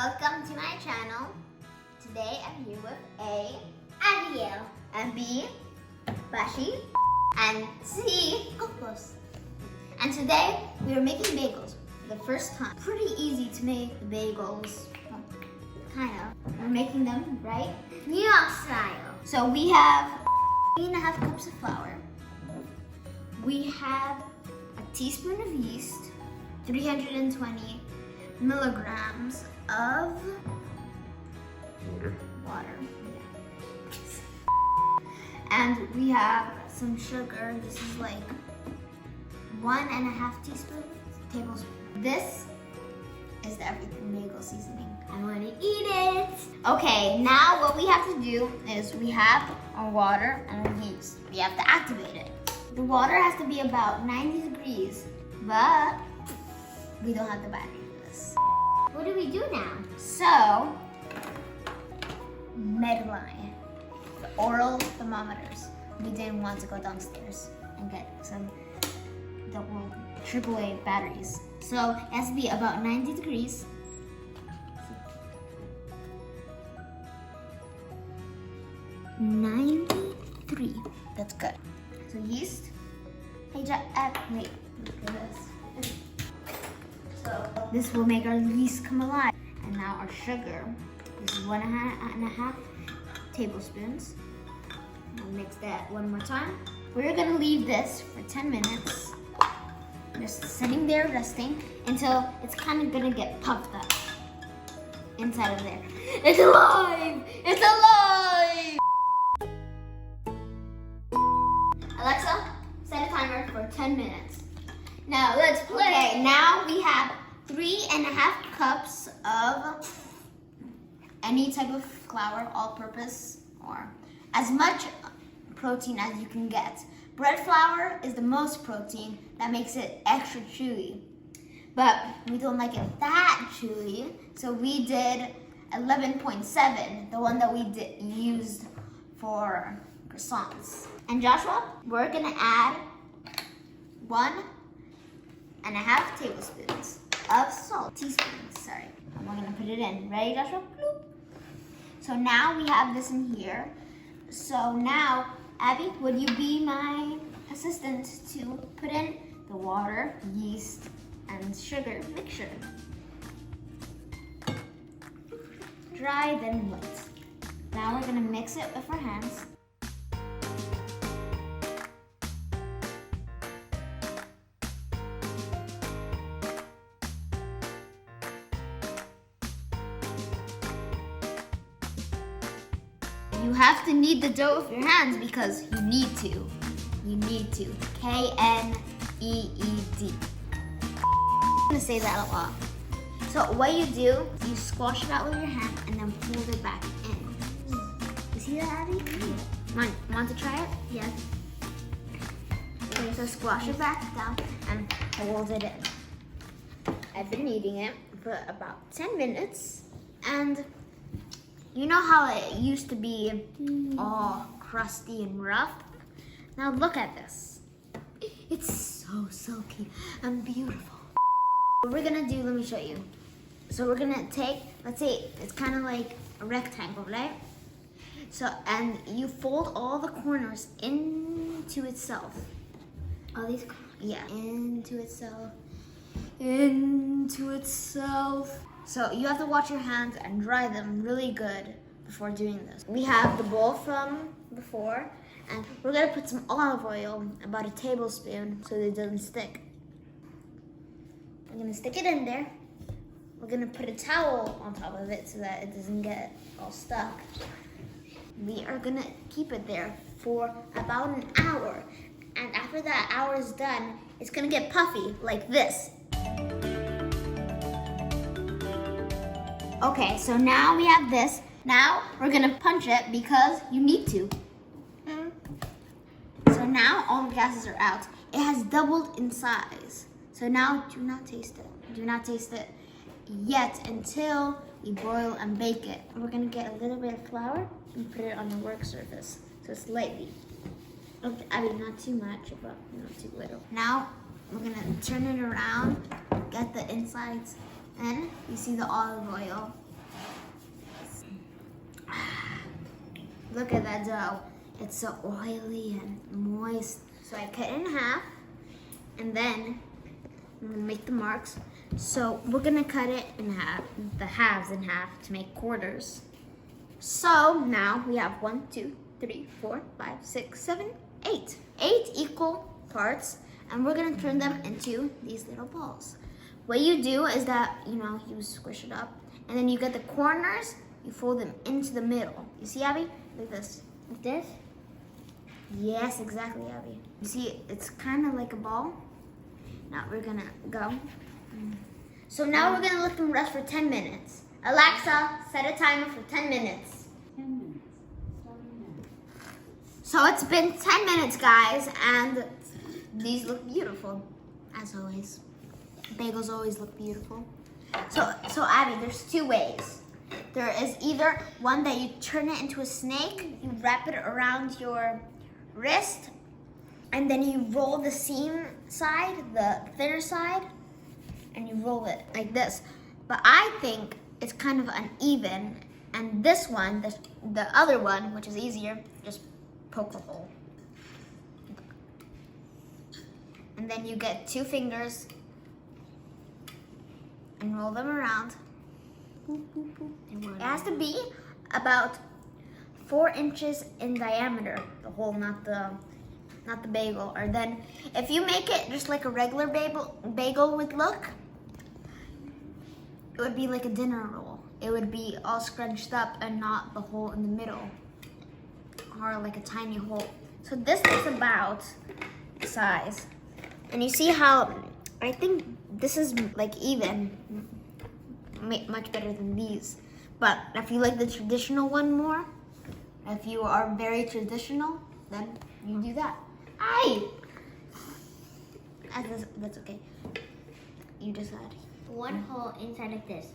Welcome to my channel. Today I'm here with A, Abigail, and B, Bashi, and C, Kokos. And today we are making bagels for the first time. Pretty easy to make the bagels, kind of. We're making them, right? New York style. So we have 3.5 cups of flour. We have a teaspoon of yeast, 320 milligrams of water. And we have some sugar. This is like 1.5 tablespoons. This is the everything bagel seasoning. I'm gonna eat it. Okay, now what we have to do is we have our water and our yeast. We have to activate it. The water has to be about 90 degrees, but we don't have the battery for this. What do we do now? So, Medline, the oral thermometers. We didn't want to go downstairs and get some AAA batteries. So it has to be about 90 degrees. 93. That's good. So yeast. Hey, wait. Look at this. So this will make our yeast come alive. And now our sugar. This is 1.5 tablespoons. I'll mix that one more time. We're gonna leave this for 10 minutes. Just sitting there resting until it's kind of gonna get puffed up inside of there. It's alive! It's alive! Alexa, set a timer for 10 minutes. Now let's play. Okay, now we have 3.5 cups of any type of flour, all-purpose, or as much protein as you can get. Bread flour is the most protein. That makes it extra chewy. But we don't like it that chewy, so we did 11.7, the one that we used for croissants. And Joshua, we're gonna add 1.5 tablespoons of salt. Teaspoons, sorry. And we're gonna put it in. Ready, Joshua? Bloop. So now we have this in here. So now, Abby, would you be my assistant to put in the water, yeast, and sugar mixture? Dry, then wet. Now we're gonna mix it with our hands. You have to knead the dough with your hands because you need to. You need to. K-N-E-E-D. I'm gonna say that a lot. So what you do, you squash it out with your hand and then fold it back in. You see that, Abby? Yeah. Want to try it? Yes. Okay, so squash it back down and hold it in. I've been kneading it for about 10 minutes and you know how it used to be all crusty and rough? Now look at this. It's so silky and beautiful. What we're gonna do, let me show you. So we're gonna take, let's say it's kind of like a rectangle, right? So, and you fold all the corners into itself. All these, yeah, into itself. Into itself. So you have to wash your hands and dry them really good before doing this. We have the bowl from before, and we're gonna put some olive oil, about 1 tablespoon, so that it doesn't stick. I'm gonna stick it in there. We're gonna put a towel on top of it so that it doesn't get all stuck. We are gonna keep it there for about an hour. And after that hour is done, it's gonna get puffy like this. Okay, so now we have this. Now we're gonna punch it because you need to. So now all the gases are out. It has doubled in size. So now do not taste it. Do not taste it yet until we boil and bake it. We're gonna get a little bit of flour and put it on the work surface. So slightly. Okay, I mean not too much, but not too little. Now we're gonna turn it around, get the insides in. You see the olive oil Look at that dough. It's so oily and moist. So I cut it in half, and then I'm gonna make the marks. So we're gonna cut it in half, the halves in half to make quarters. So now we have 1, 2, 3, 4, 5, 6, 7, 8. 8 equal parts, and we're gonna turn them into these little balls. What you do is that, you squish it up, and then you get the corners, you fold them into the middle. You see, Abby? Like this. Like this? Yes, exactly, Abby. You see, it's kind of like a ball. Now we're gonna go. So now we're gonna let them rest for 10 minutes. Alexa, set a timer for 10 minutes. 10 minutes. Starting now. So it's been 10 minutes, guys, and these look beautiful, as always. Bagels always look beautiful. So Abby, there's 2 ways. There is either one that you turn it into a snake, you wrap it around your wrist, and then you roll the seam side, the thinner side, and you roll it like this. But I think it's kind of uneven, and this one, the other one, which is easier, just poke a hole. And then you get 2 fingers and roll them around. It has to be about 4 inches in diameter, the hole, not the bagel. Or then, if you make it just like a regular bagel would look, it would be like a dinner roll. It would be all scrunched up and not the hole in the middle, or like a tiny hole. So this is about the size. And you see how, I think this is like even, much better than these. But if you like the traditional one more, if you are very traditional, then you do that. Aye! That's okay. You just add 1 hole inside of this.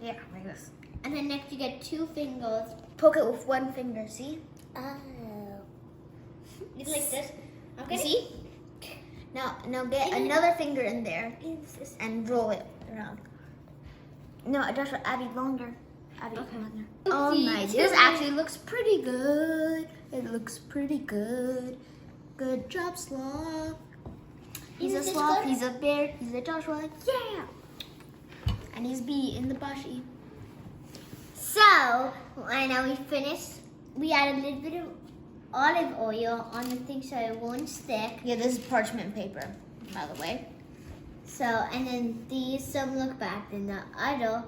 Yeah, like this. And then next you get 2 fingers. Poke it with 1 finger, see? Oh. It's like this. You see? Now get another finger in there and roll it around. No, Joshua, Abby, longer. Abby, longer. Oh, nice. This actually looks pretty good. It looks pretty good. Good job, Sloth. He's a sloth, he's a bear, he's a Joshua. Yeah! And he's B in the bushy. So, I know we finished. We add a little bit of olive oil on the thing so it won't stick. Yeah, this is parchment paper, by the way. So, and then these some look bad than the other,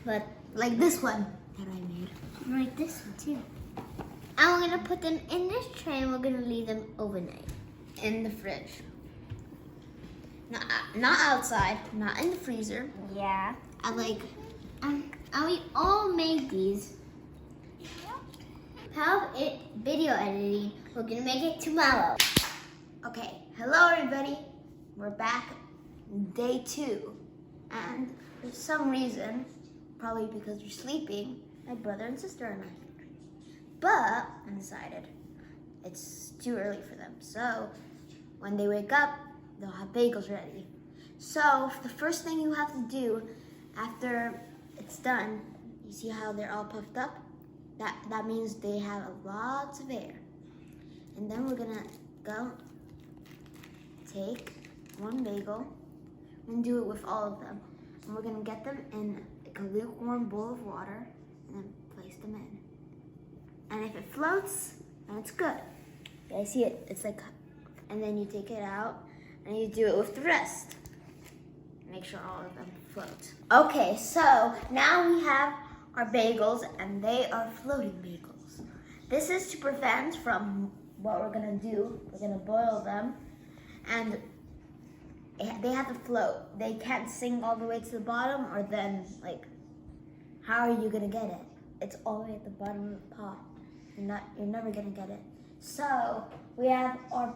but like this one that I made. like this one too. And we're gonna put them in this tray and we're gonna leave them overnight. In the fridge. Not outside, not in the freezer. Yeah. And we all made these. How it video editing. We're gonna make it tomorrow. Okay, hello everybody. We're back, day 2. And for some reason, probably because you're sleeping, my brother and sister and I. But I decided it's too early for them. So when they wake up, they'll have bagels ready. So the first thing you have to do after it's done, you see how they're all puffed up? That means they have lots of air. And then we're gonna go take 1 bagel and do it with all of them. And we're gonna get them in a lukewarm bowl of water and then place them in. And if it floats, then it's good. Yeah, I see it, it's like, and then you take it out and you do it with the rest. Make sure all of them float. Okay, so now we have our bagels and they are floating bagels. This is to prevent from what we're gonna do. We're gonna boil them and they have to float. They can't sink all the way to the bottom or then how are you gonna get it? It's all the way at the bottom of the pot. You're never gonna get it. So we have our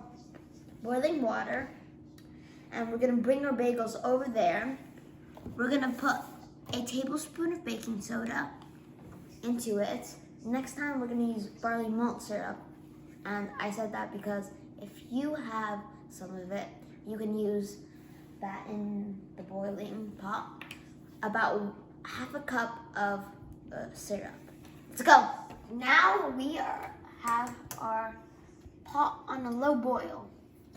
boiling water and we're gonna bring our bagels over there. We're gonna put a tablespoon of baking soda into it. Next time we're gonna use barley malt syrup. And I said that because if you have some of it, you can use that in the boiling pot. About half a cup of syrup. Let's go. now we have our pot on a low boil,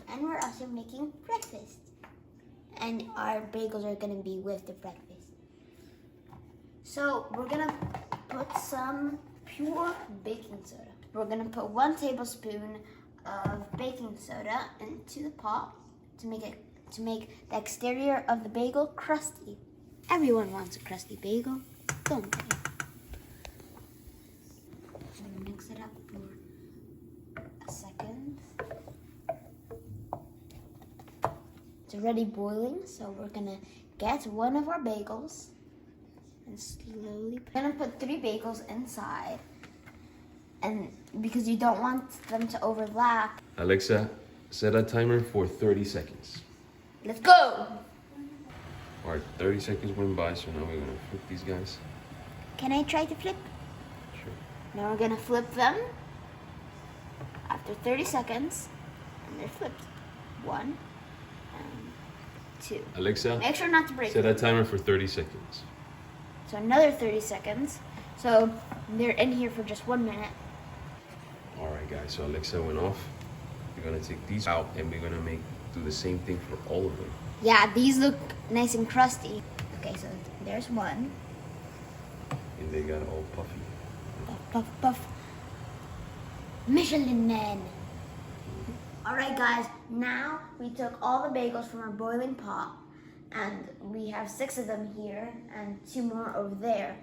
and we're also making breakfast. And our bagels are gonna be with the breakfast. So we're gonna put some pure baking soda. We're gonna put 1 tablespoon of baking soda into the pot to make the exterior of the bagel crusty. Everyone wants a crusty bagel, don't they? So mix it up for a second. It's already boiling, so we're gonna get one of our bagels and slowly put 3 bagels inside. And because you don't want them to overlap. Alexa, set a timer for 30 seconds. Let's go! All right, 30 seconds went by, so now we're gonna flip these guys. Can I try to flip? Sure. Now we're gonna flip them after 30 seconds, and they're flipped. 1 and 2. Alexa, Make sure not to break set them. a timer for 30 seconds. So another 30 seconds. So they're in here for just 1 minute. All right, guys, so Alexa went off. We're gonna take these out, and we're gonna do the same thing for all of them. Yeah, these look nice and crusty. Okay, so there's one. And they got all puffy. Puff, puff, puff. Michelin Man. All right, guys, now we took all the bagels from our boiling pot, and we have 6 of them here and 2 more over there,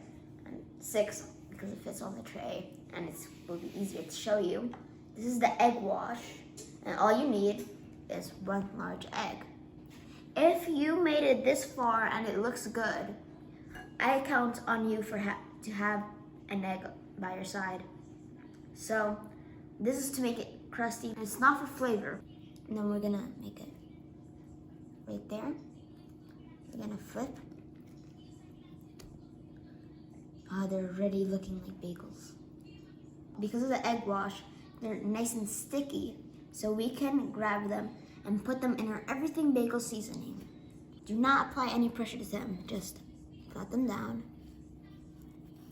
and 6 because it fits on the tray, and it will be easier to show you. This is the egg wash, and all you need is 1 large egg. If you made it this far and it looks good, I count on you to have an egg by your side. So this is to make it crusty. It's not for flavor. And then we're gonna make it right there. We're gonna flip. They're already looking like bagels. Because of the egg wash, they're nice and sticky, so we can grab them and put them in our everything bagel seasoning. Do not apply any pressure to them, just flat them down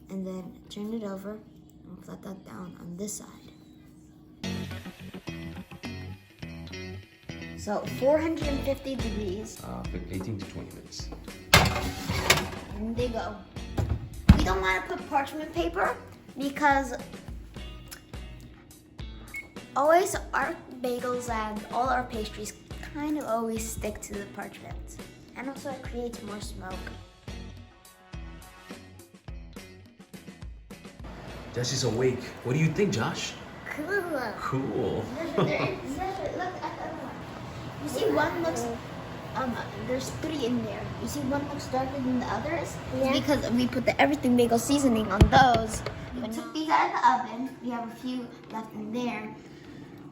and then turn it over and flat that down on this side. So 450 degrees. 18 to 20 minutes. And they go. We don't want to put parchment paper because always our bagels and all our pastries kind of always stick to the parchment. And also it creates more smoke. Josh is awake. What do you think, Josh? Cool. Cool. Look at the other one. You see one looks, there's 3 in there. You see one looks darker than the others? Yeah. It's because we put the everything bagel seasoning on those. We took these out of the oven. We have a few left in there.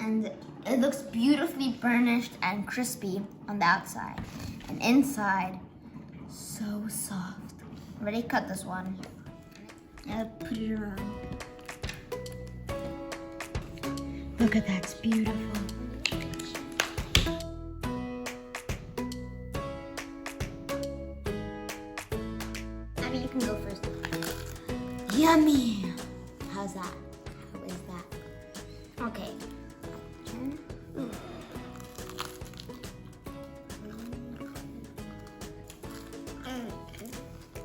And it looks beautifully burnished and crispy on the outside. And inside, so soft. Already cut this one. I'll put it around. Look at that, it's beautiful. Abby, you can go first. Yummy! How's that? How is that? Okay. Turn.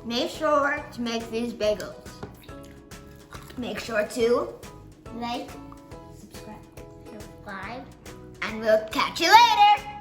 Make sure to make these bagels. Make sure to like, subscribe, Subscribe. and we'll catch you later.